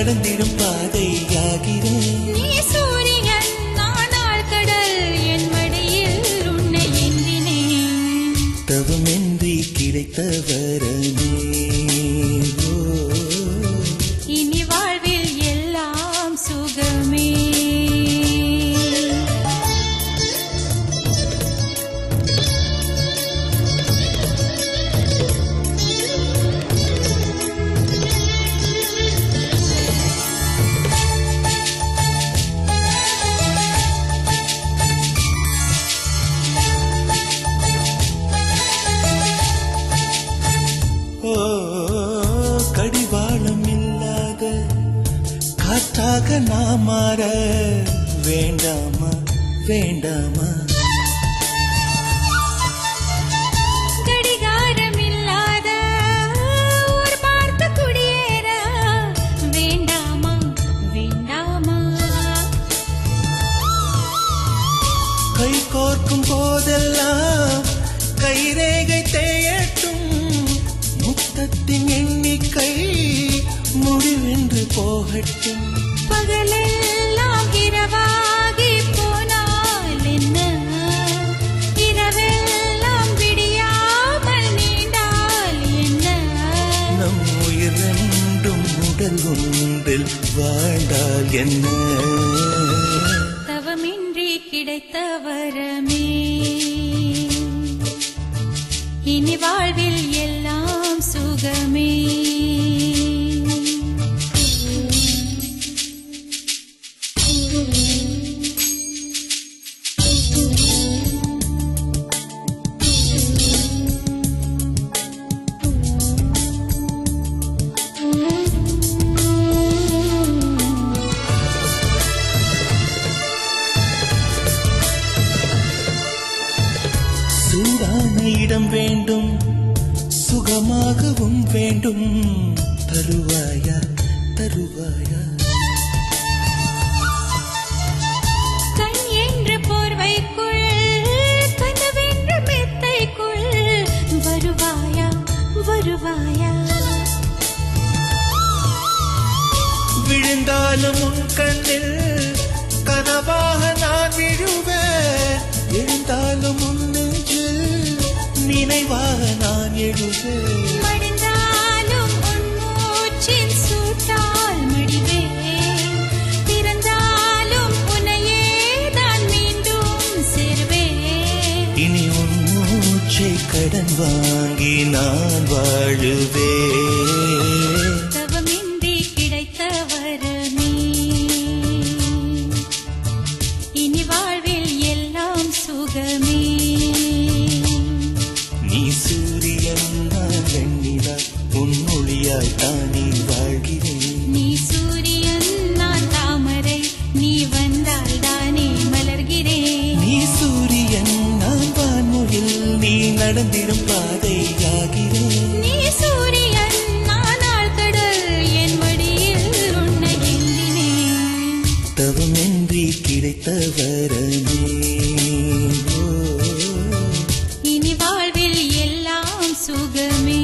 நடந்திடும் பாதையாகிறேன். நீ சூரியன் நானாள் கடல் என் மடியில் உன்னை ஏந்தினேன். தவமின்றி கிடைத்த வரமே இனி வாழ்வில் எல்லாம் சுகமே. கடிவாளம் இல்லாத காற்றாக நான் மாற வேண்டாமா வேண்டாமா? கடிகாரம் இல்லாத ஒரு பார்த்து குடியேற வேண்டாமா வேண்டாமா? கை கோர்க்கும் போதெல்லாம் கைரேகை தேயட்டும். முத்தத்தின் எண்ணிக்கை முடிவென்று போகட்டும். பகலெல்லாம் இரவாகி போனால் என்ன, இரவெல்லாம் விடியாமல் நீண்டால் என்ன? நம் உயிர் ரெண்டும் உடல் ஒன்றில் வாழ்ந்தால் என்ன? தவமின்றி கிடைத்த வரமே இனி வாழ்வில் எல்லாம் சுகமே. சூடான இடம் வேண்டும், சுகமாகவும் வேண்டும். தருவாயா தருவாயா? கண் என்ற போர்வைக்குள் கனவென்ற மெத்தைக்குள் வருவாயா வருவாயா? விழுந்தாலும் உன் கண்ணில் கனவாக நான் விழுவேன். எழுந்தாலும் உன் நெஞ்சில் நினைவாக நான் எழுவேன். மடிந்தாலும் உன் மூச்சின் சூட்டால் மடிவேன். பிறந்தாலும் உன்னையே நான் மீண்டும் சேர்வேன். இனி உன் மூச்சை கடன் வாங்கி நான் வாழுவேன். தவமின்றி கிடைத்த வரமே இனி வாழ்வில் எல்லாம் சுகமே. நீ சூரியன் நான் வெண்ணிலா, உன் ஒளியாய் தானே வாழ்கிறேன். நீ சூரியன் நான் தாமரை, நீ வந்தால் தானே மலர்கிறேன். நீ சூரியன் நான் வான்முகில், நீ நடந்திடும் பாதையாகிறேன். நீ சூரியன் நானாள் கடல் என் மடியில் உன்னை ஏந்தினேன். தவமின்றி கிடைத்த வரமே இனி வாழ்வில் எல்லாம் சுகமே.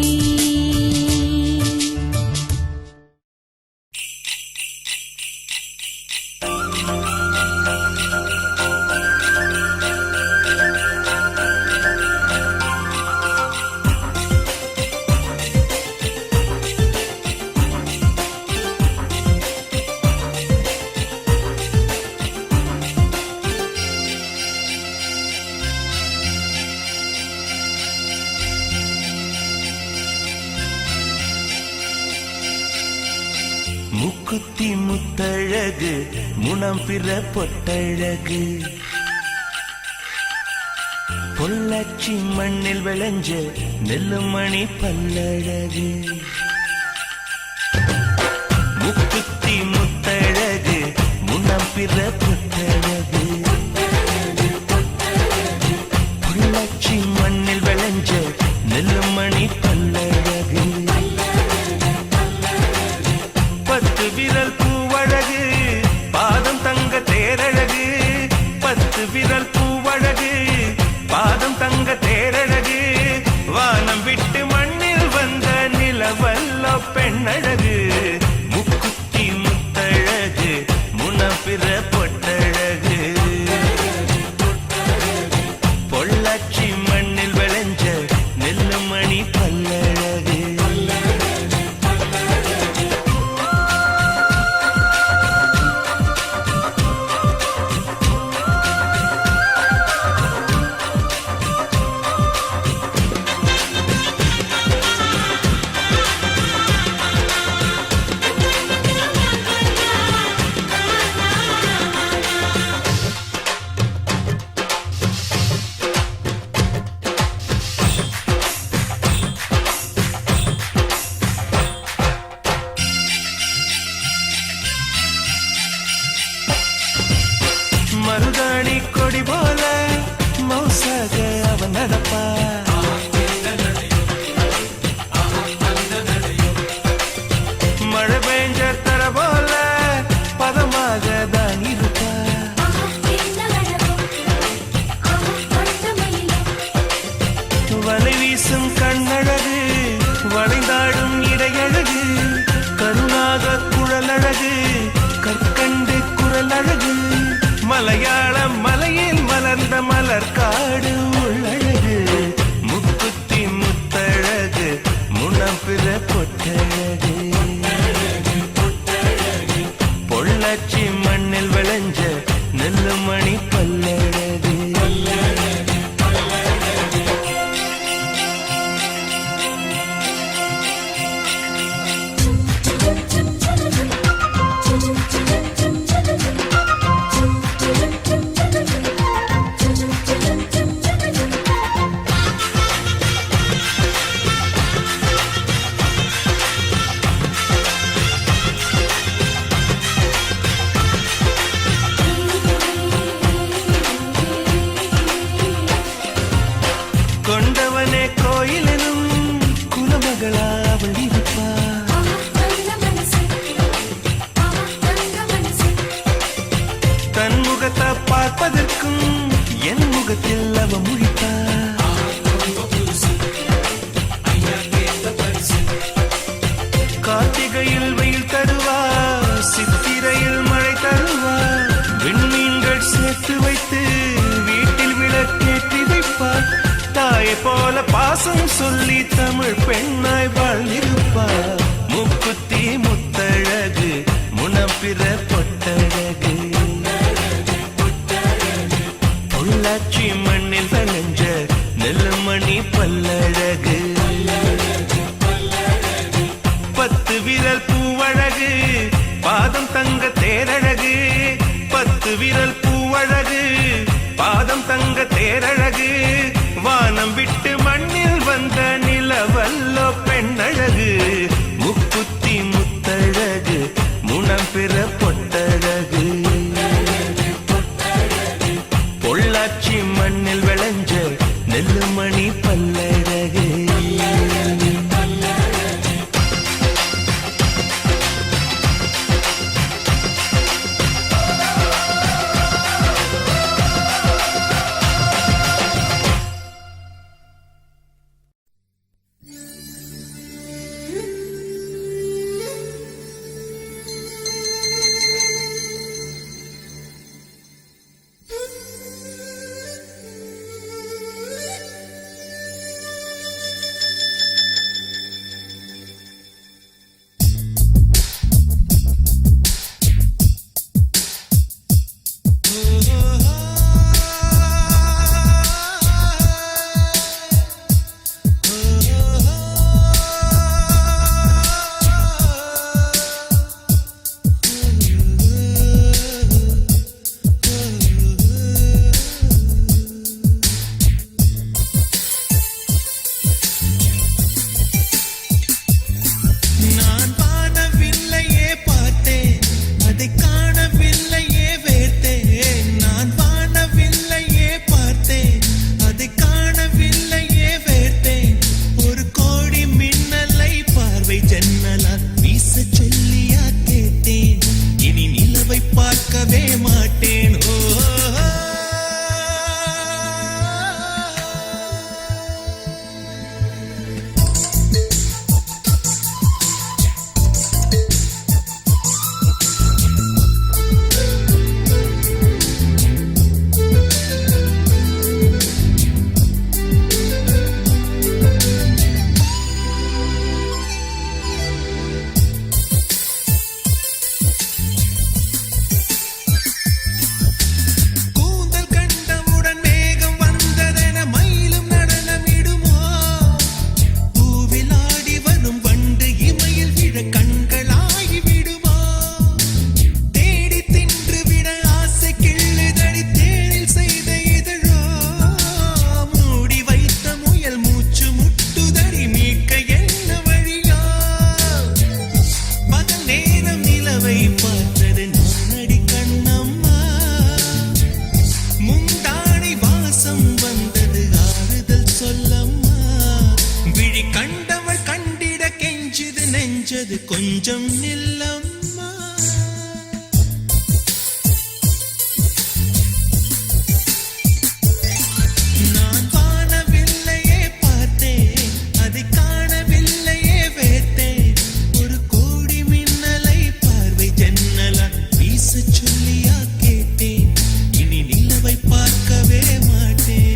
முக்குத்தி முத்தழகு முனம் பிற பொட்டழகு, பொள்ளாச்சி மண்ணில் விளைஞ்ச நெல்லுமணி பல்லழகு. முக்குத்தி முத்தழகு முனம் பிற பொட்டழகு, பொள்ளாச்சி மண்ணில் விளைஞ்ச நெல்லுமணி பல்லழகு. பத்து விரல் பூவழகு பாதம் தங்க தேரழகு, பத்து விரல் பூவழகு பாதம் தங்க தேரழகு. வானம் விட்டு மண்ணில் வந்த நிலவல்ல பெண்ணழகு. முக்குத்தி கண்மணி பல்லழகு விழி கண்டவள் கண்டிட கெஞ்சது நெஞ்சது கொஞ்சம் நில்லம்மா. நான் வானவில்லையே பார்த்தேன், அதை காணவில்லையே வேத்தேன். ஒரு கோடி மின்னலை பார்வை ஜன்னலா வீச சொல்லியா கேட்டேன். இனி நிலவை பார்க்கவே மாட்டேன்.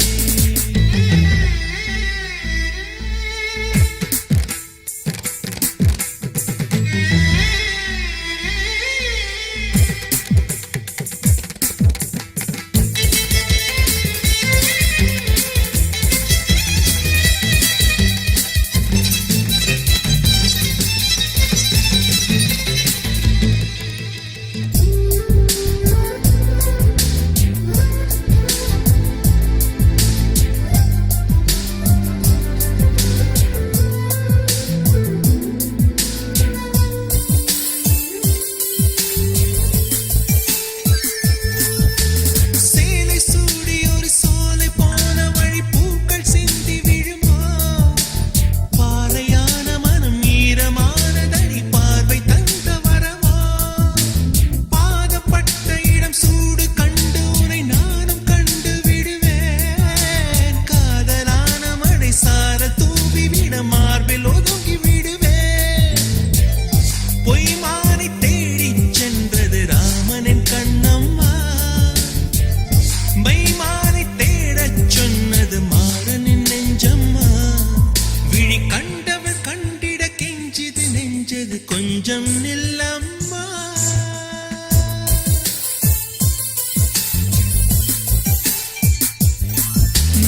கொஞ்சம் நில்லம்மா.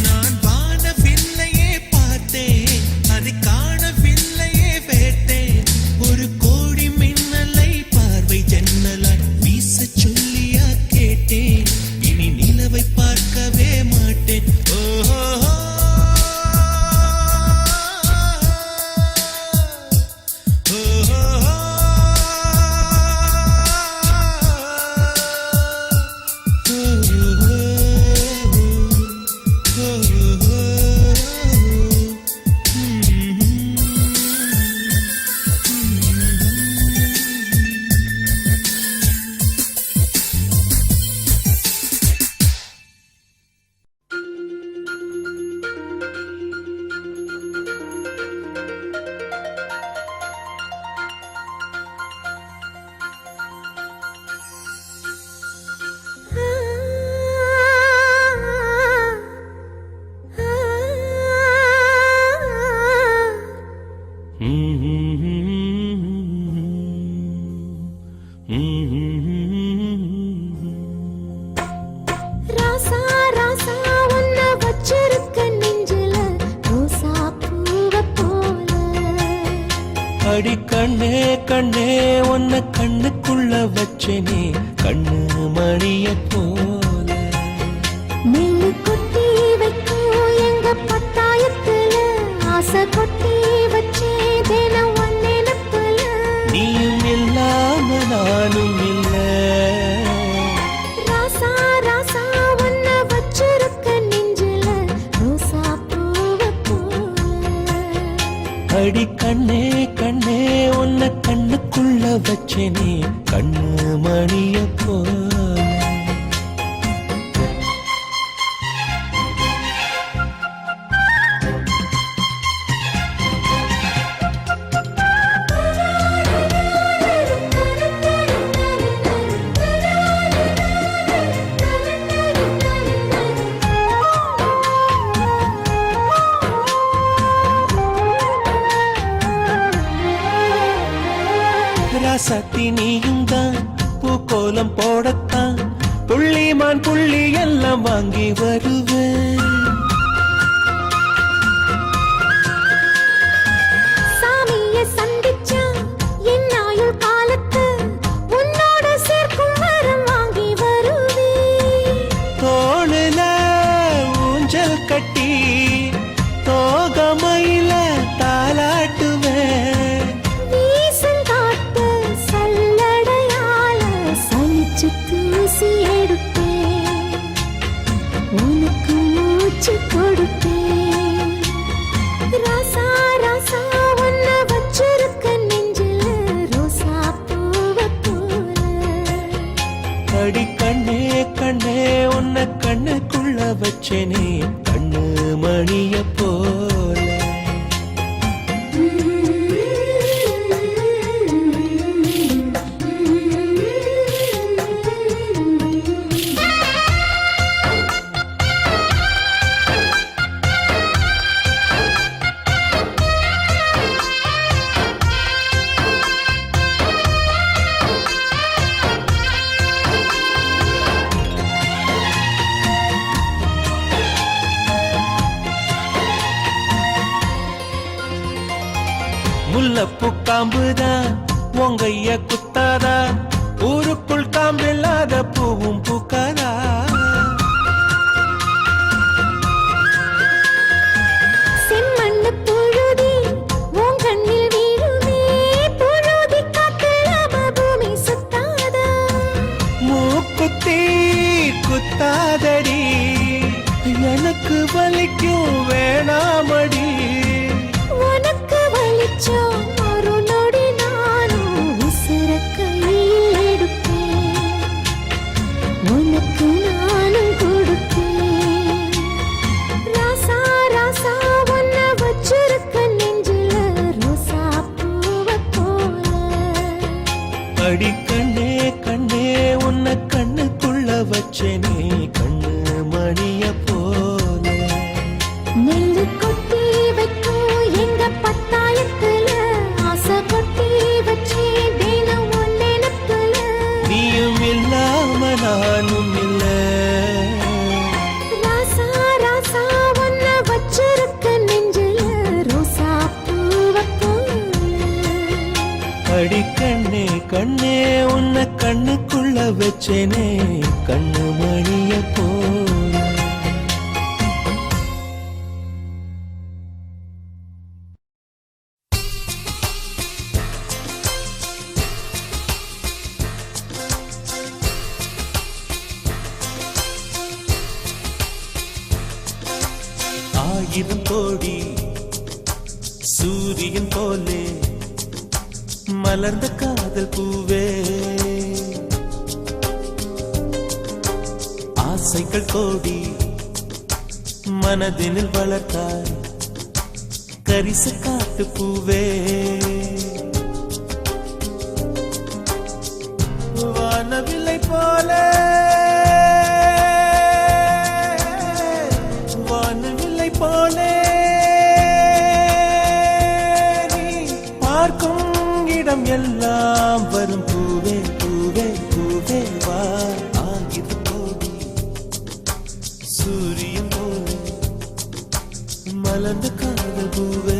நான் வானவில்லையே பார்த்தேன், அதை காணவில்லையே வேட்டேன். ஒரு கோடி மின்னலை பார்வை ஜன்னலாய் வீச சொல்லியா கேட்டேன். இனி நிலவை பார்க்கவே மாட்டேன். ஓஹோ அடி கண்ணே கண்ணே உன்னை கண்ணுக்குள்ள வச்சனே கண்ணு மணிய போல. நெல்லு கொட்டி வைக்கும் எங்க பத்தாயத்துல ஆசை கொட்டி வச்சே தினம் ஒன்னெனப்புல. நீயும் இல்லாம நானும் இல்ல. ராசா ராசா உன்னை வச்சிருக்க நெஞ்சில ரோசா பூவ போல. அடி கண்ணே கண்ணே உன்னை கண்ணுக்குள்ள வச்சனே கண்ணு மணிய போல. ராசாத்தி நீயும் தான் பூக்கோலம் போடத்தான் புள்ளிமான் புள்ளி எல்லாம் வாங்கி வருவேன். சாமிய சந்திச்சா என் ஆயுள் காலத்து உன்னோட சேர்க்கும் வரம் வாங்கி வருவேன். தோளுல ஊஞ்சல் கட்டி தோகமையில தாலாட்டுவேன். தூசி எடுப்பேன் உனக்கு மூச்சு வச்சேனே கண்ணு மணிய போல. முல்லப்பூ காம்புதான் உங்கைய குத்தாதா, ஊருக்குள் காம்பில்லாத பூவும் பூக்காதா. செம்மண்ணு புழுதி உன் கண்ணில் வீழுமே, புழுதி காத்துல பூமி சுத்தாதா. மூக்குத்தி குத்தாதடி, எனக்கு வலிக்கும் வேணாமடி. உனக்கு வலிச்சோம் ஒரு நொடி நானும் உசுர கையில் எடுப்பேன், உனக்கு நானும் கொடுப்பேன். ராசா ராசா உன்னை வச்சிருக்க நெஞ்சில ரோசா பூவை போல. அடி கண்ணே கண்ணே உன்னை கண்ணுக்குள்ள வச்சேனே கண்ணு மணிய போல. நெல்லு கொட்டி வைக்கும் எங்க பத்தாயத்துல, ஆசை கொட்டி வச்சே தினம் உன் நினைப்புல. நீயும் இல்லாம நானும் இல்ல. ராசா ராசா உன்னை வச்சிருக்க நெஞ்சில ரோசா பூவை போல. அடி கண்ணே கண்ணே உன்னை கண்ணுக்குள்ள வச்சேனே கண்ணு மணிய போல. ஆயிரம் கோடி சூரியன் போலே மலர்ந்த காதல் பூவே, ஆசைகள் கோடி மனதினில் வளர்த்தாய் கரிச காட்டு பூவே. வானவில்லை போல வானவில்லை போலே நீ பார்க்கும் இடம் எல்லாம் வரும் பூவே பூவே பூவே வா. ஆகிது போடி சூரியன் போலே மலர்ந்த காதல் பூவே.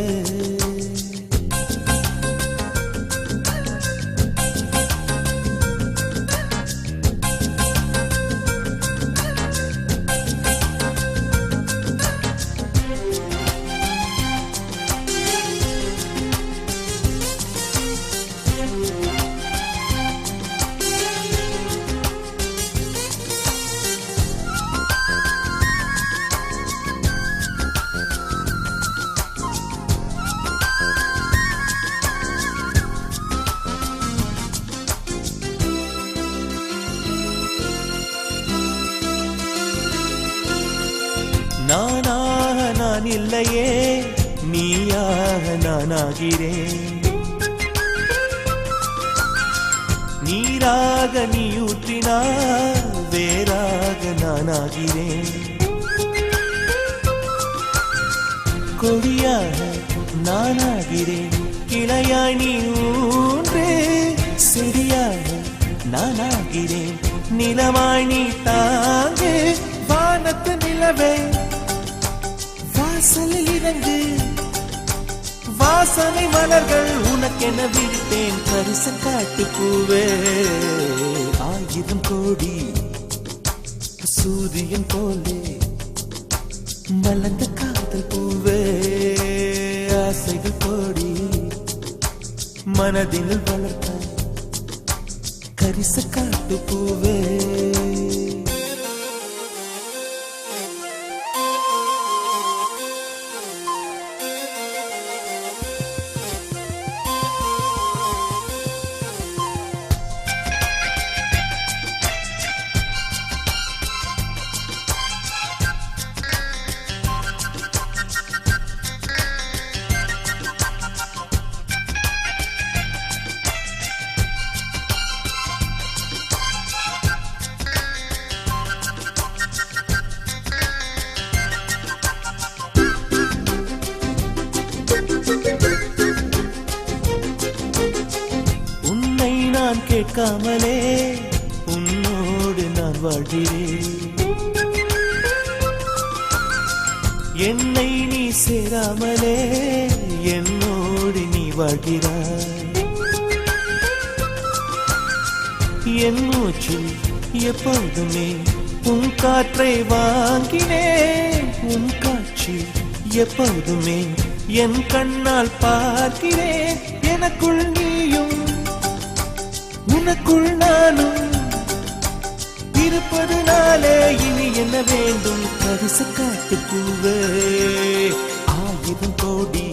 நானாக நான் இல்லையே நீயாக நானாகிறேன், நீராக நீ ஊற்றினார் வேறாக நானாகிறேன். கொடியாக நானாகிறேன் கிளையாய் நீ ஊன்று, செடியாக நானாகிறேன் நிலமாய் நீ தாங்கு. வானத்து நிலவே வாசலில் இறங்கு, வாசனை மலர்கள் உனக்கென விரித்தேன் பரிச காட்டு பூவே. ஆயிரம் கோடி சூரியன் போலே மலர்ந்த காதல் பூவே. ஆசைகள் கோடி மனதினில் வளர்த்த கரிச காட்டு பூவே. கேட்காமலே உன்னோடு நான் வாழ்கிறேன். என்னை நீ சேராமலே என்னோடு நீ வாழ்கிறாய். என் மூச்சில் எப்போதுமே உன் காற்றை வாங்கினேன். உன் காட்சி எப்போதுமே என் கண்ணால் பார்க்கிறேன். எனக்குள் நீயும் உனக்குள் நானும் இருப்பதுனாலே இனி என்ன வேண்டும்? பரிசு காட்டு பூவே, 1000 கோடி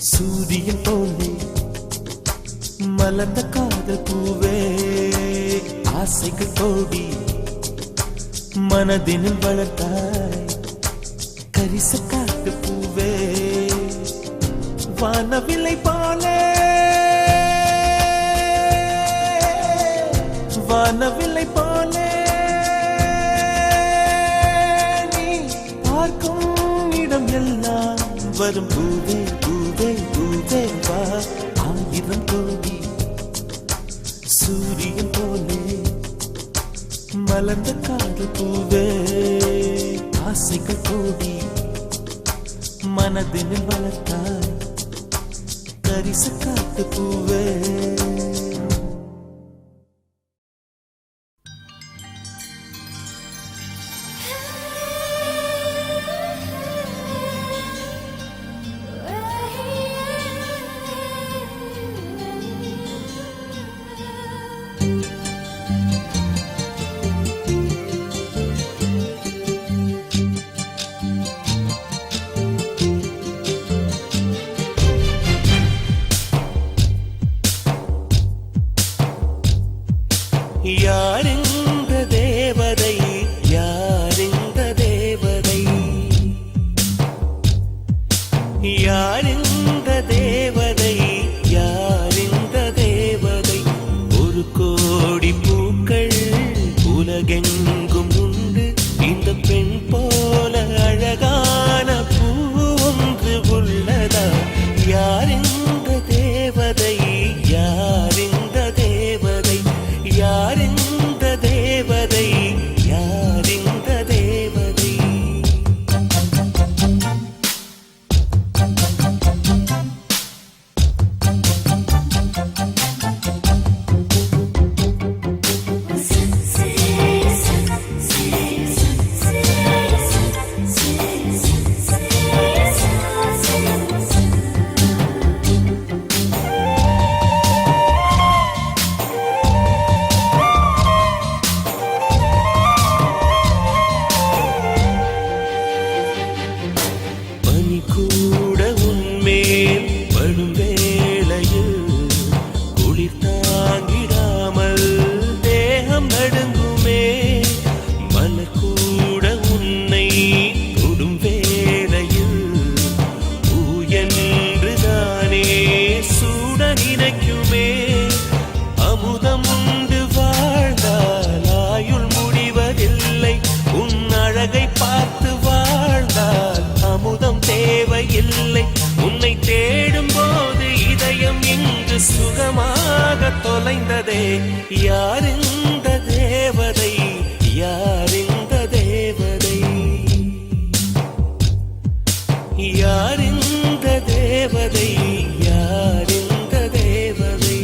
சூரியன் போலே மலர்ந்த காதல் பூவே, ஆசைகள் கோடி மனதினில் வளர்த்தாய். கரிச காட்டு பூவே, வானவில்லை போலே வானவில்லை போலே நீ பார்க்கும் இடம் எல்லாம் வரும் பூவே பூவே பூவே வா. 1000 கோடி சூரியன் போலே மலர்ந்த காதல் பூவே, ஆசைகள் கோடி மனதினில் வளர்த்தாய். கரிச காட்டு பூவே. யாரிந்த தேவதை, யாரிந்த தேவதை, யாரிந்த தேவதை, யாரிந்த தேவதை. 1 கோடி பூக்கள் உலகெங்கும் உண்டு, இந்த பெண் போல அழகான பூ ஒன்று உள்ளதா? யாரிந்த தேவதை, யாரிந்த தேவதை, யாரிந்த தேவதை, யாரிந்த தேவதை. சுகமாக தொலைந்ததே. யாரிந்த தேவதை, யாரிந்த தேவதை, யாரிந்த தேவதை, யாரிந்த தேவதை.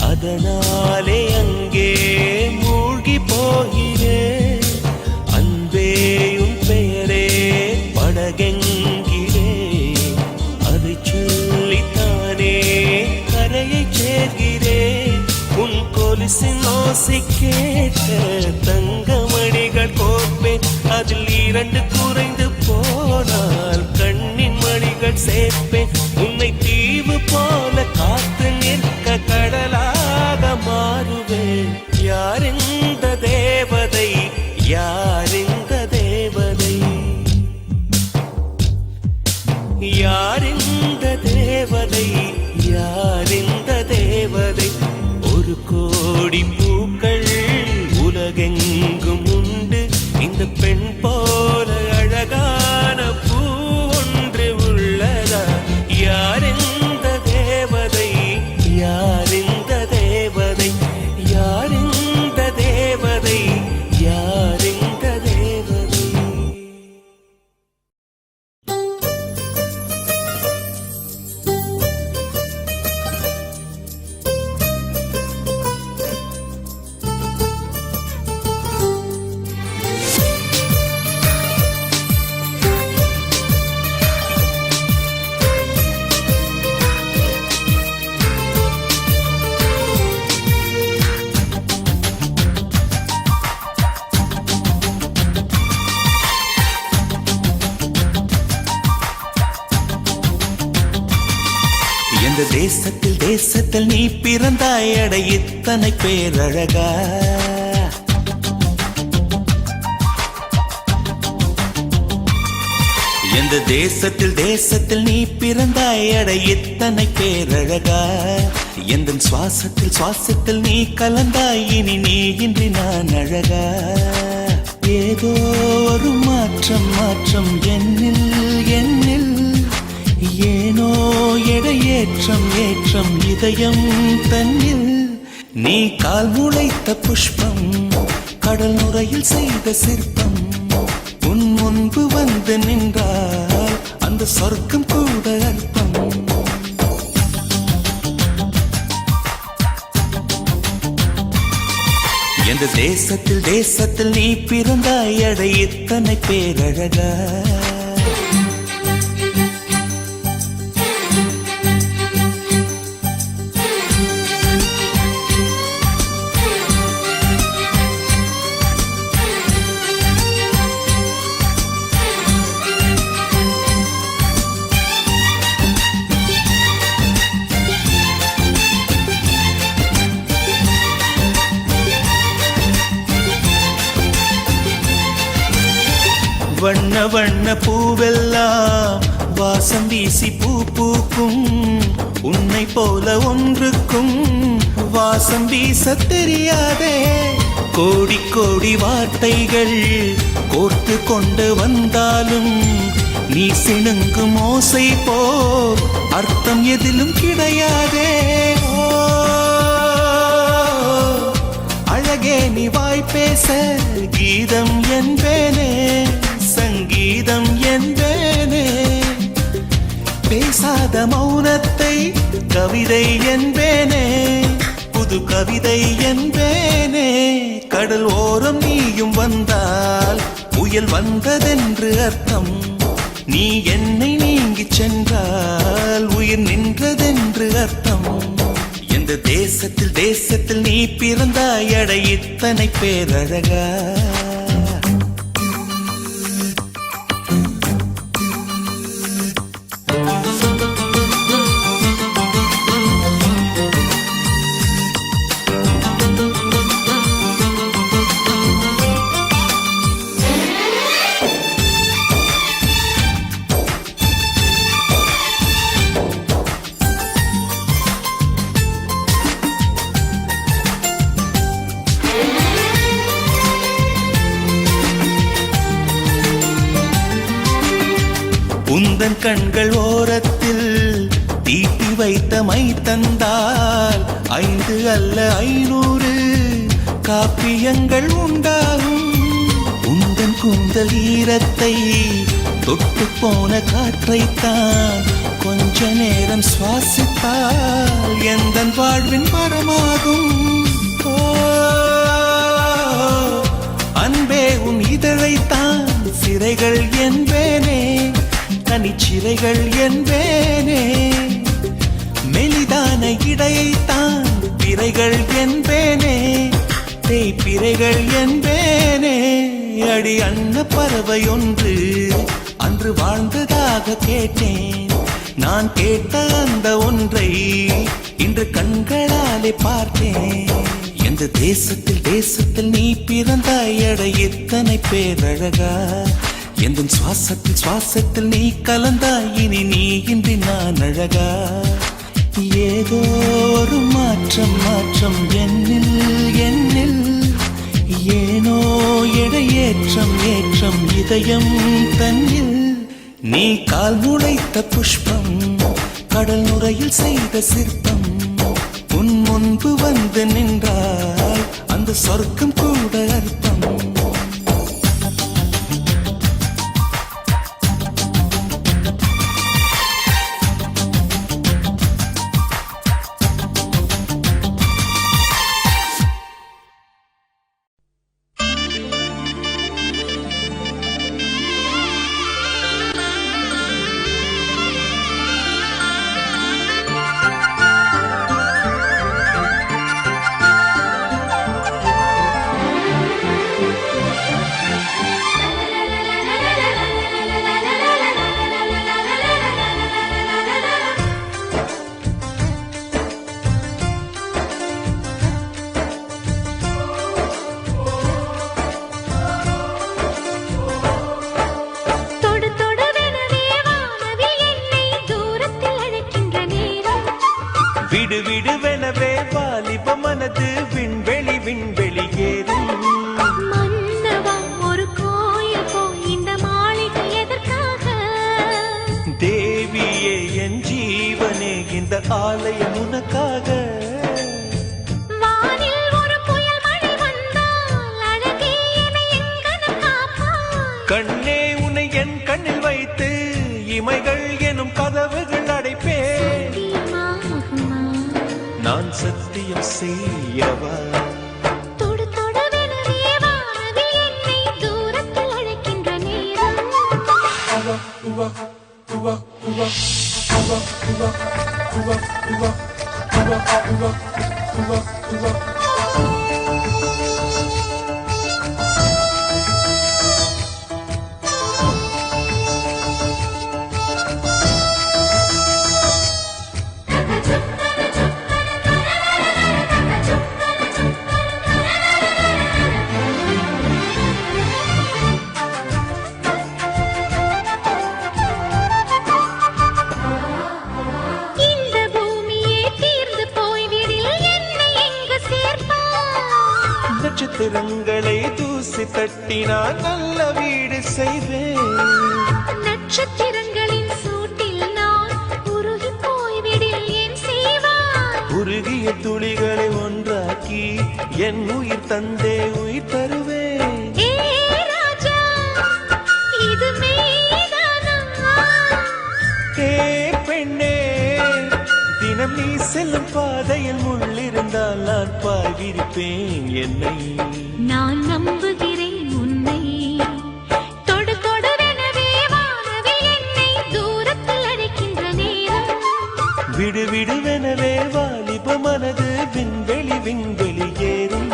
அதனாலே அங்கே மூழ்கி போகிறேன். அன்பே உன் பெயரே படகெங்கிலே, அதை சொல்லித்தானே கரையை சேர்கிறேன். உன் கொலுசின் ஓசை கேட்ட தங்கமணிகள் கோப்பேன், அதில் 2 குறைந்து போ போனால் கண்ணின் மணிகள் சேர்ப்பேன் உன்னை தீவு போல காத்து நிற்க கடலாக மாறுவேன் யார் இந்த தேவதை யார் இந்த தேவதை யார் இந்த தேவதை யார் இந்த தேவதை ஒரு கோடி பூக்கள் உலகெங்கும் உண்டு இந்த பெண் போல அழகான பூ ஒன்று உள்ளதா யார் இந்த தேவதை யார் இந்த தேவதை யார் இந்த தேவதை யார் இந்த தேவதை எந்த தேசத்தில் நீ பிறந்தாய் அட இத்தனை பேரழகா எந்த தேசத்தில் நீ பிறந்தாய் அட இத்தனை பேரழகா எந்த சுவாசத்தில் நீ கலந்தாய் இனி நீ இன்றி நான் அழகா ஏதோ ஒரு மாற்றம் என்னில் ஏனோ ஏற்றம் இதயம் தன்னில் நீ கால் முளைத்த புஷ்பம் கடல் நுரையில் செய்த சிற்பம் உன் முன்பு வந்து நின்றால் அந்த சொர்க்கம் கூட அற்பம் எந்த தேசத்தில் நீ பிறந்தாய் அட இத்தனை பேரழகா வண்ண பூவெல்லாம் வாசம் வீசி பூ பூக்கும் உன்னை போல ஒன்றுக்கும் வாசம் வீச தெரியாதே கோடி வார்த்தைகள் கோர்த்து கொண்டு வந்தாலும் நீ சிணுங்கும் ஓசை போல் அர்த்தம் எதிலும் கிடையாதே அழகே நீ வாய் பேச கீதம் என்பேனே சங்கீதம் என்பேனே பேசாத மௌனத்தை கவிதை என்பேனே புது கவிதை என்பேனே கடல் ஓரம் நீயும் வந்தால் புயல் வந்ததென்று அர்த்தம் நீ என்னை நீங்கிச் சென்றால் உயிர் நின்றதென்று அர்த்தம் எந்த தேசத்தில் நீ பிறந்தாய் அட இத்தனை பேரழகா உந்தன் கண்கள் ஓரத்தில் தீட்டி வைத்த மை தந்தால் 5 அல்ல 500 காப்பியங்கள் உண்டாகும் உந்தன் கூந்தல் ஈரத்தை தொட்டு போன காற்றைத்தான் கொஞ்ச நேரம் சுவாசித்தால் எந்தன் வாழ்வின் மரமாகும் அன்பே உன் இதழைத்தான் சிறைகள் என்பேனே தனிச்சிறைகள் என்பேனே மெலிதான இடையைத்தான் பிறைகள் என்பேனே தேய்பிறைகள் என்பேனே அடி அன்ன பறவை ஒன்று அன்று வாழ்ந்ததாக கேட்டேன். நான் கேட்ட அந்த ஒன்றை இன்று கண்களாலே பார்த்தேன். எந்த தேசத்தில் நீ பிறந்தாய் அட எத்தனை பேரழகா. எந்த சுவாசத்தில் நீ கலந்தாய் இனி நீ இன்றி நான் அழகா. ஏதோ ஒரு மாற்றம் என்னில் ஏனோ ஏற்றம் இதயம் தன்னில். நீ கால் முளைத்த புஷ்பம் கடல் நுரையில் செய்த சிற்பம். உன் முன்பு வந்து நின்றால் அந்த சொர்க்கம் கூட அர்த்தம். விடுவிடுவெனவே வாலிப மனது விண்வெளி ஏறும். மன்னவா ஒரு கோயில் போய் இந்த மாளிகை எதற்காக? தேவியே என் ஜீவனே இந்த ஆலயம் உனக்காக. வானில் ஒரு புயல் மழை வந்தால் அழகே என்னை எங்கனம் காப்பாய். கண்ணே உன்னை என் கண்ணில் வைத்து இமைகள் எனும் கதவுகள் அடைப்பேன். நான் சத்தியம் செய்யவா? தொடு தொடுவெனவே வானவில் என்னை தூரத்தில் அழைக்கின்ற நேரம். நட்சத்திரங்களை தூசி தட்டினால் நல்ல வீடு செய்வேன். நட்சத்திரங்களின் சூட்டில் நான் உருகி போய்விடில் என் செய்வாய். உருகிய துளிகளை ஒன்றாக்கி என் உயிர் தந்தே உயிர் தருவேன். ஏ ராஜா இது மெய்தானா? ஏ பெண்ணே தினம் நீ செல்லும் பாதையில் முள்ளிருந்தால் நான் பாய்விருப்பேன் என்னை. நான் நம்புகிறேன் உன்னை. தொடு தொடுவெனவே வானவில் என்னை தூரத்தில் அழைக்கின்ற நேரம். விடுவிடுவெனவே வாலிப மனது விண்வெளி ஏறும்.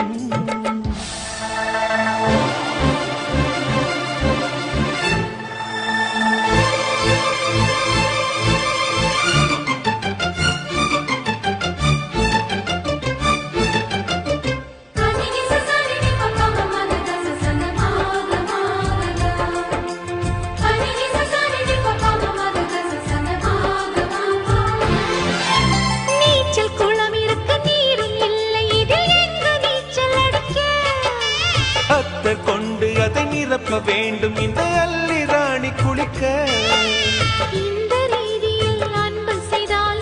கொண்டு அதை நிரப்ப வேண்டும் இந்த அல்லி ராணி குளிக்க. இந்த ரீதியில் அன்பு செய்தால்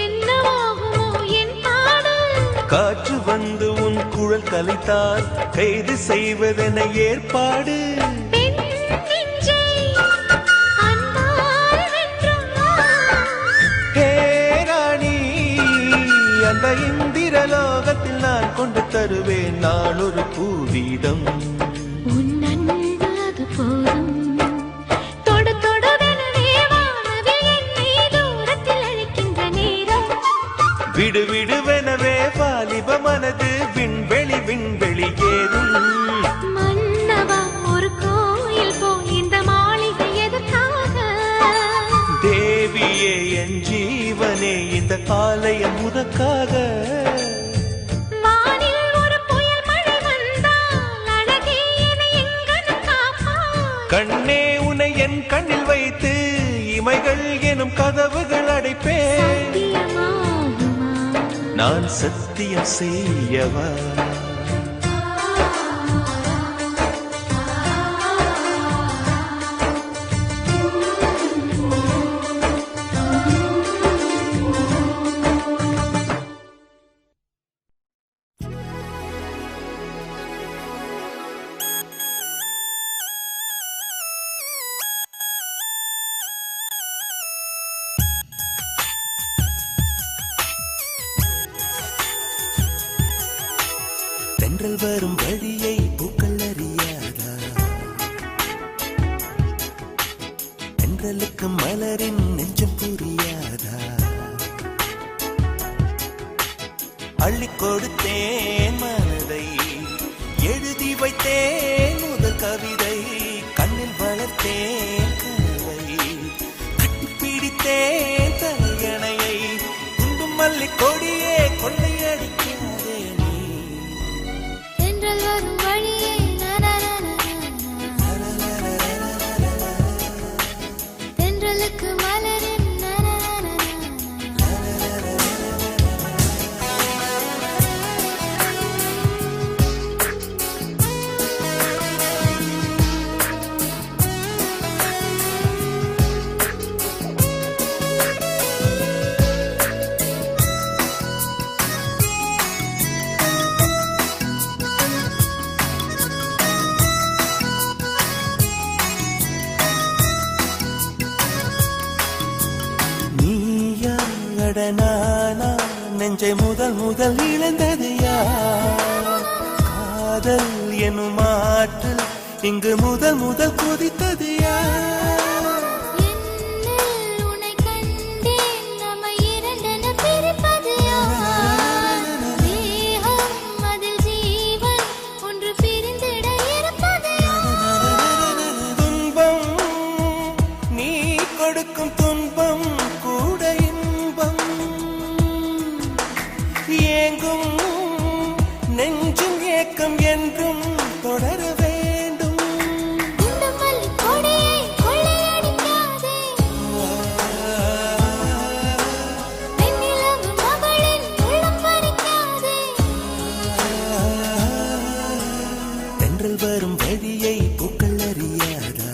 என்னவாகுமோ என் பாடல்? காற்று வந்து உன் குழல் கலைத்தால் கைது செய்வதென ஏற்பாடு. பெண் நெஞ்சை அன்பால் வென்றாய். ஹே ராணி அந்த இந்திரலோகத்தில் நான் கொண்டு தருவேன் நான் ஒரு பூவீதம். உன் அன்பு அது போதும். தொடு தொடுவெனவே வானவில் என்னை தூரத்தில் அழைக்கின்ற நேரம். விடுவிடுவெனவே வாலிப மனது விண்வெளி ஏறும். மன்னவா ஒரு கோயில் போய் இந்த மாளிகை எதற்காக? ஆலயம் உனக்காக. வானில் ஒரு புயல் மழை வந்தால் அழகே என்னை எங்கனம் காப்பாய். கண்ணே உன்னை என் கண்ணில் வைத்து இமைகள் எனும் கதவுகள் அடைப்பேன். சத்தியமாகுமா? நான் சத்தியம் செய்யவா? தென்றல் வரும் வழியை பூக்கள் அறியாதா? தென்றலுக்கு மலரின் நெஞ்சம் புரியாதா? அள்ளி கொடுத்தேன் மனதை, எழுதி வைத்தேன் முதல் கவிதை, கண்ணில் வளர்த்தேன் கனவை, கட்டிப்பிடித்தேன் தலையணையை, குண்டும் மல்லி கொடியே கொள்ளையடிக்காதே நீ. தென்றல் வரும் வழியே தென்றலுக்கு மலரின் நானா நெஞ்சை முதல் முதல் இழந்தது யார்? காதல் எனும் ஆற்றல் இங்கு முதல் முதல் கொதித்தது யார்? என்னில் உன்னை கண்டேன், நம்மை இரண்டென பிரிப்பது யார்? தேகம் அதில் ஜீவன் ஒன்று பிரிந்திட இருப்பது யார்? துன்பம் நீ கொடுக்கும் துன்பம் கூட இன்பம், ஏங்கும் நெஞ்சும் ஏக்கம் என்றும் தொடர வேண்டும். குண்டும் மல்லி கொடியை கொள்ளையடிக்காதே, வெண்ணிலவு மகளின் உள்ளம் பறிக்காதே. தென்றல் வரும் வழியை பூக்கள் அறியாதா?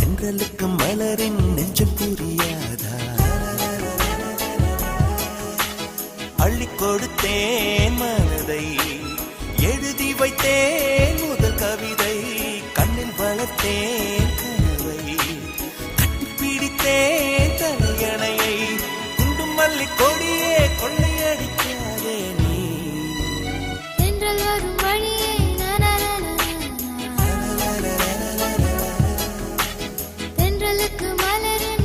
தென்றலுக்கு மலரின் நெஞ்சம் புரியாதா? அள்ளி கொடுத்தேன் மனதை, எழுதி வைத்தேன் முதல் கவிதை, கண்ணில் வளர்த்தேன் கனவை, கட்டிப்பிடித்தேன் தலையணையை, குண்டும் மல்லி கொடியே கொள்ளையடிக்காதே நீ. தென்றல் வரும் வழியே தென்றலுக்கு மலரின்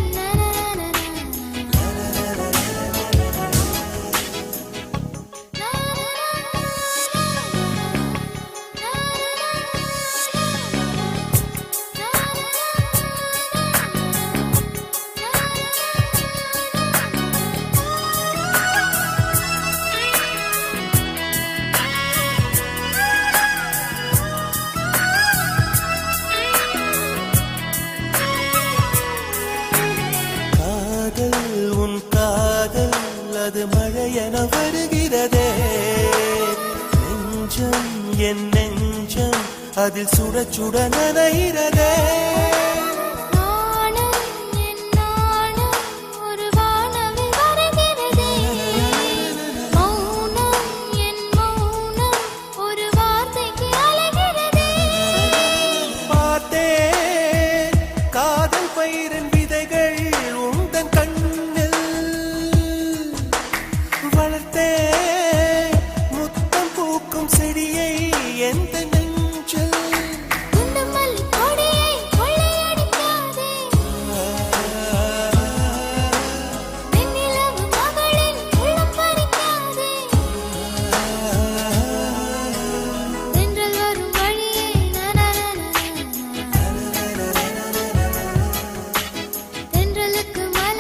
உன் காதல் அது மழையென வருகிறதே, நெஞ்சம் என் நெஞ்சம் அதில் சுட சுட நனைகிறதே. தென்றலுக்கு மலரின்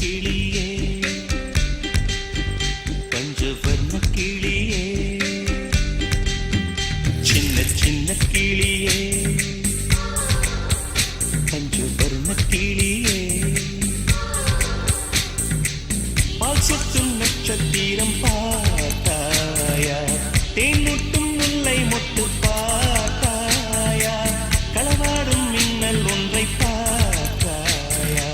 கிளியே பஞ்சவர்ண கிளியே சின்ன சின்ன கிளியே பஞ்சவர்ண கிளியே பால் சொட்டும் நட்சத்திரம் பார்த்தாயா தேன்முட்டும் முல்லை மொட்டு பார்த்தாயா களவாடும் மின்னல் ஒன்றை பார்த்தாயா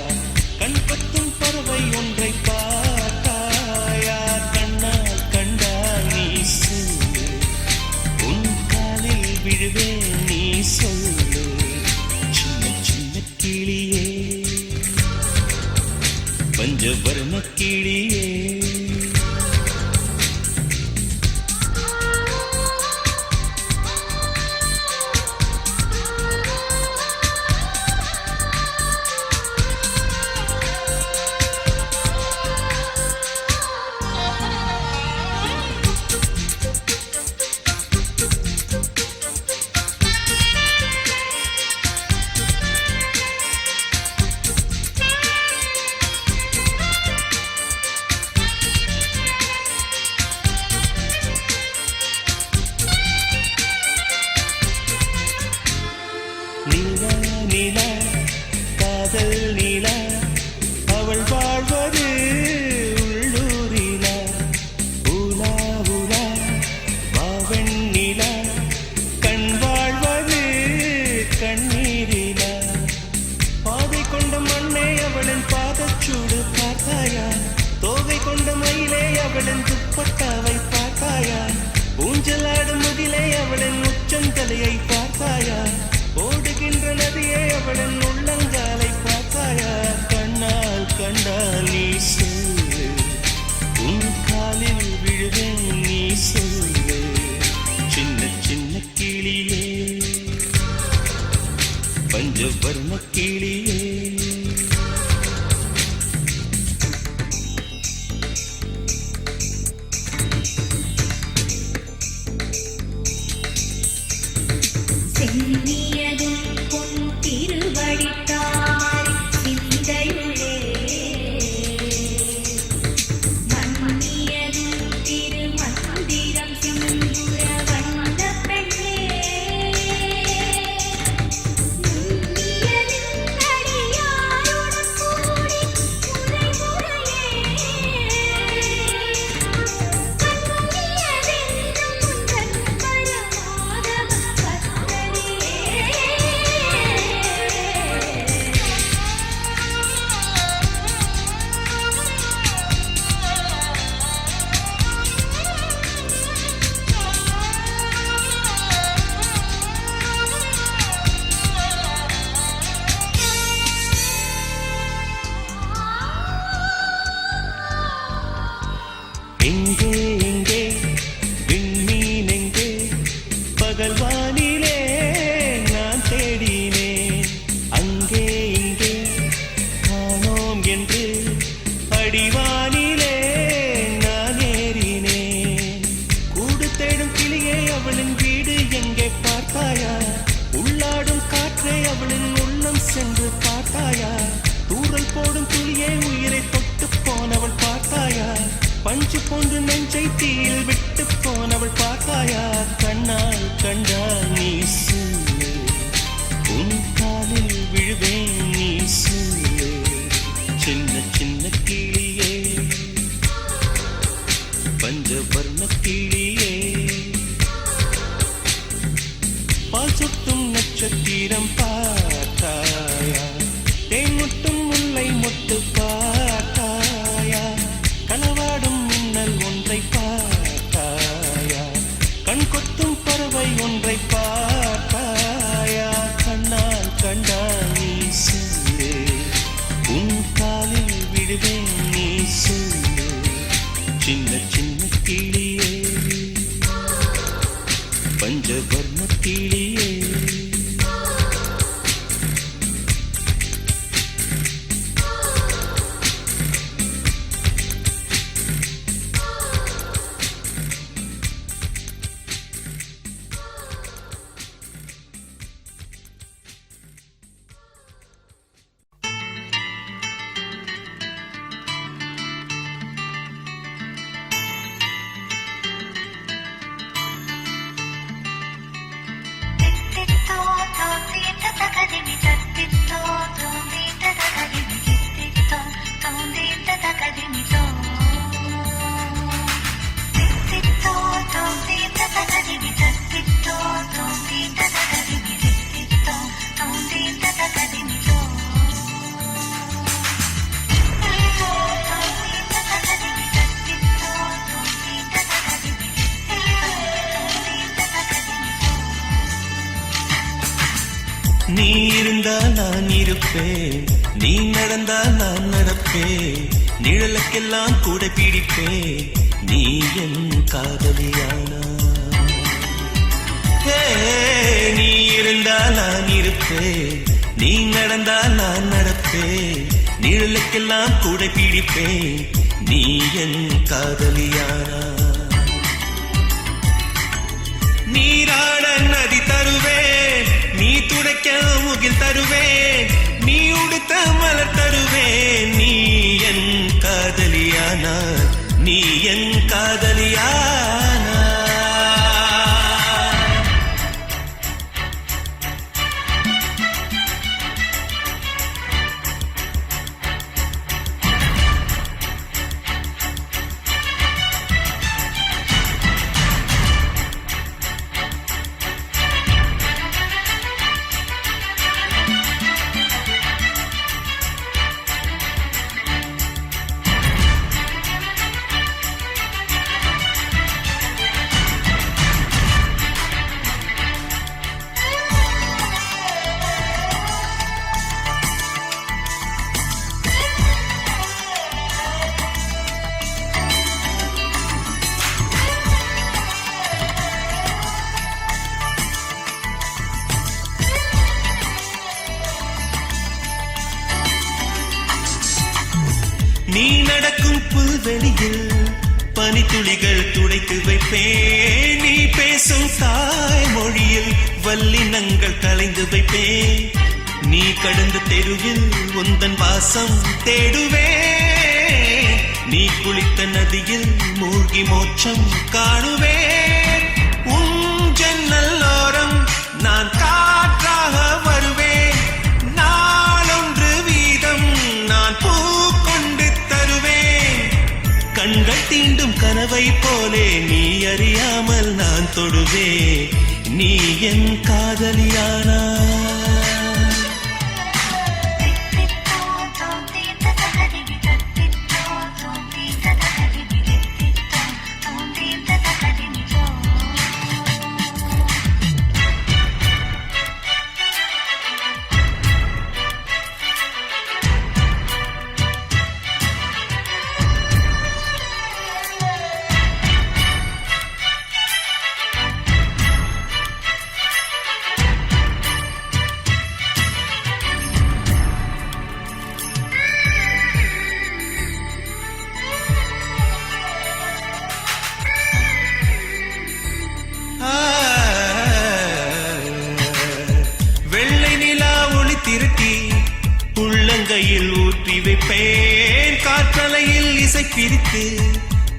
கண் கொத்தும் பறவை ஒன்றை பார்த்தாயா கண்ணால் கண்டால் நீ சொல்லு உன் காலில் விழுவேன் நீ சொல்லு சின்ன சின்ன கிளியே பஞ்சவர்ண கிளியே நீலா நீலா காதல் நீலா அவள் வாழ்வது உள்ளூரிலா ஊலா ஊலா வாவன் நீலா கண் வாழ்வது கண்ணீரிலா பாதை கொண்ட மண்ணே அவளின் பாதச்சூடு பார்த்தாயா தோகை கொண்ட மயிலே அவளின் துப்பட்டாவை பார்த்தாயா ஊஞ்சலாடும் முகிலே அவளின் உச்சந்தலையை பார்த்தாயா ஓடுகின்ற நதியே அவளின் உள்ளங்காலை பார்த்தாயா கண்ணால் கண்டால் நீ சொல்லு உன் காலில் விழுவேன் நீ சொல்லு சின்ன சின்ன கிளியே பஞ்சவர்ண கிளியே சென்னியதும் பொன் திருவடித்தாமரை சிந்தையுளே மன்னியதும் திருமந்திரம் சிந்துர வந்த பெண்ணே நுண்ணியதும் அடியாருடன் கூடி முறை முறையே கண்ணியதென்றும் உந்தன் பரமாதவ எங்கே எங்கே விண்மீன் எங்கே பகல் வானிலே நான் தேடினேன் அங்கே இங்கே காணோம் என்று அடிவானிலே நான் ஏறினேன் கூடு தேடும் கிளியே அவளின் வீடு எங்கே பார்த்தாயா உள்ளாடும் காற்றே அவளின் உள்ளம் சென்று பார்த்தாயா தூறல் போடும் துளியே உயிரை தொட்டு போனவள் பார்த்தாயா பஞ்சு போன்று நெஞ்சை தீயில் விட்டு போனவள் பார்த்தாயா கண்ணால் கண்டால் நீ சொல்லு உன் காலில் விழுவேன் நீ சொல்லு சின்ன சின்ன கிளியே பஞ்சவர்ண கிளியே பால் சுட்டும் நட்சத்திரம் பார்த்தாயா தேன்முட்டும் முல்லை மொட்டு பார்த்தாயா களவாடும் மின்னல் ஒன்றை பார்த்தாயா கண் கொத்தும் பறவை ஒன்றை பார்த்தாயா கண்ணால் கண்டால் நீ சொல்லு உன் காலில் விடுவேன் நீ சொல்லு சின்ன சின்ன கிளியே பஞ்சவர்ண கிளியே இருப்பேன், நீ நடந்தால் நான் நடப்பேன், நிழலுக்கெல்லாம் கூட பிடிப்பேன், நீ என் காதலியானா. நீ இருந்தால் நான் இருப்பேன், நீ நடந்தால் நான் நடப்பேன், நிழலுக்கெல்லாம் கூட பிடிப்பேன், நீ என் காதலியானா. நீராட நதி தருவேன், நீ துடைக்க முகில் தருவேன், நீ உடுத்த மலர் தருவேன், நீ என் காதலியானா, நீ என் காதலியானா. நீ நடக்கும் புல்வெளியில் பனித்துளிகள் துடைத்து வைப்பேன், நீ பேசும் தாய்மொழியில் வல்லினங்கள் கலைந்து வைப்பேன், நீ கடந்த தெருவில் உந்தன் வாசம் தேடுவேன், நீ குளித்த நதியில் மூழ்கி மோட்சம் காணுவேன், உன் ஜன்னலோரம் நான் காற்றாக வருவேன், நாளொன்று வீதம் நான் பூ கண்கள் தீண்டும் கனவை போலே நீ அறியாமல் நான் தொடுவே, நீ என் காதலியானா. திருட்டி உள்ளங்கையில் ஊற்றி வைப்பேன், காற்றலையில் இசை பிரித்து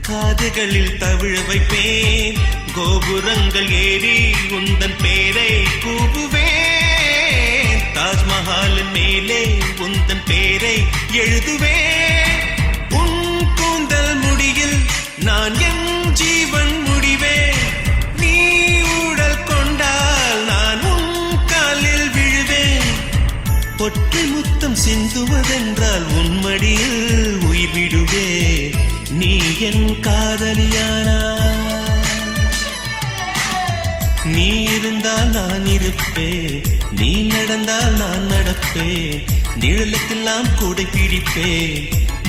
காதுகளில் தவிழ வைப்பேன், கோபுரங்கள் ஏறி உந்தன் பேரை கூவுவேன், தாஜ்மஹாலின் மேலே உந்தன் பேரை எழுதுவேன், உன் கூந்தல் முடியில் நான் என் ஜீவன் முடிவேன், நீ ஊடல் கொண்டால் நான் உன் காலில் விழுவேன், பொற்றை முத்தம் சிந்துவதென்றால் உன்மடியில் உயிர்விடுவே, நீ என் காதலியானா. நீ இருந்தால் நான் இருப்பேன், நீ நடந்தால் நான் நடப்பேன், நிழலுக்கெல்லாம் கூட பிடிப்பேன்,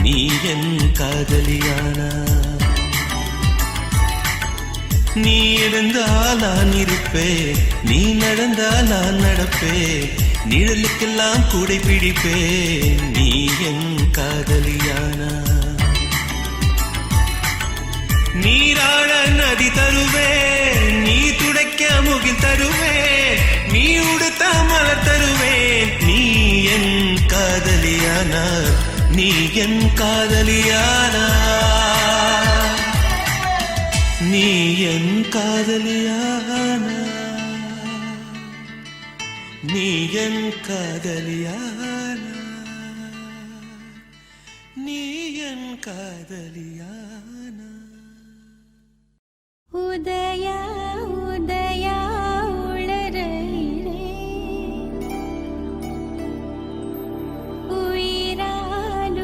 நீ என் காதலியானா. நீ இருந்தால் நான் இருப்பேன், நீ நடந்தால் நான் நடப்பேன், நிழலுக்கெல்லாம் கூட பிடிப்பேன், நீ என் காதலியானா. நீராட நதி தருவேன், நீ துடைக்க முகில் தருவேன், நீ உடுத்த மலர் தருவேன், நீ என் காதலியானா, நீ என் காதலியானா, நீ என் காதலியானா, நீ என் காதலியானா, நீ என் காதலியானா. உதயா உதயா உளரையிலே உயிராலுனையே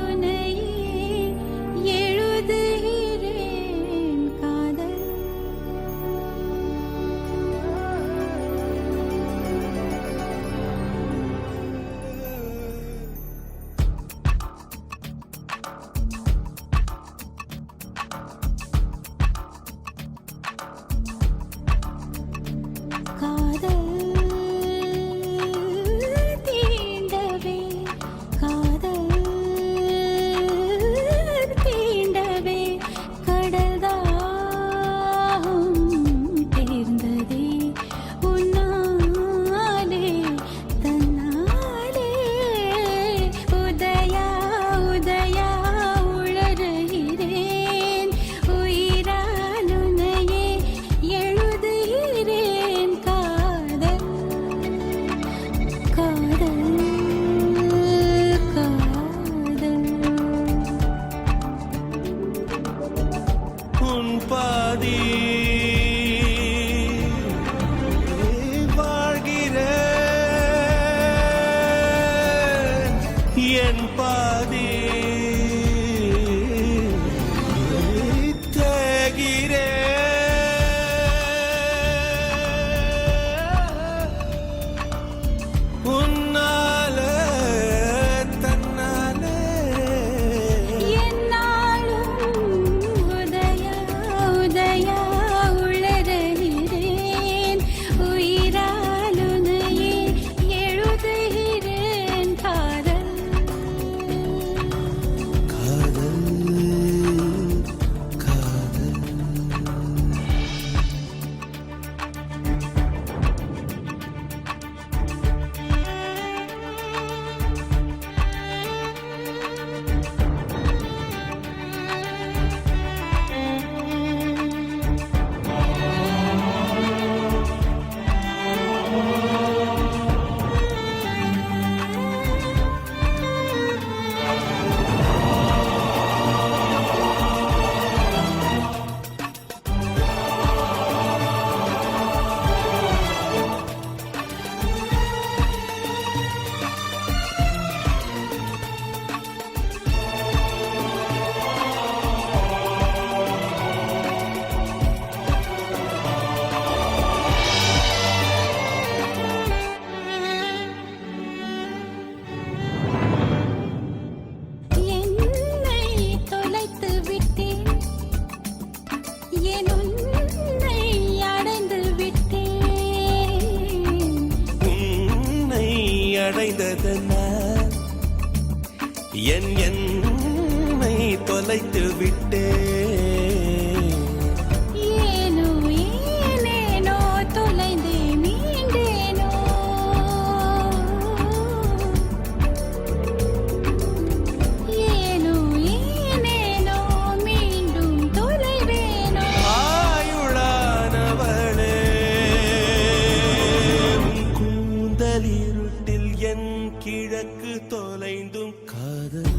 எழுதுகிறேன் காதல். என் பாதி தேகிறே உன்னால தன்னாலே என்னாலும் உதயா உதயா உளறுகிறேன் உயிராலுனையே எழுதுகிறேன் காதல் காதல் என்னை தொலைத்து விட்டேன் என் உன்னை அடைந்து விட்டேன் உன்னை அடைந்ததனால் என் என்னை தொலைத்து விட்டேன் ஏனோ ஏனேனோ தொலைந்தே மீண்டேனோ ஏனோ ஏனேனோ மீண்டும் தொலைவேனோ ஆயுளானவளே உன் கூந்தல் இருட்டில் என் கிழக்கு தொலைந்தும் காதல்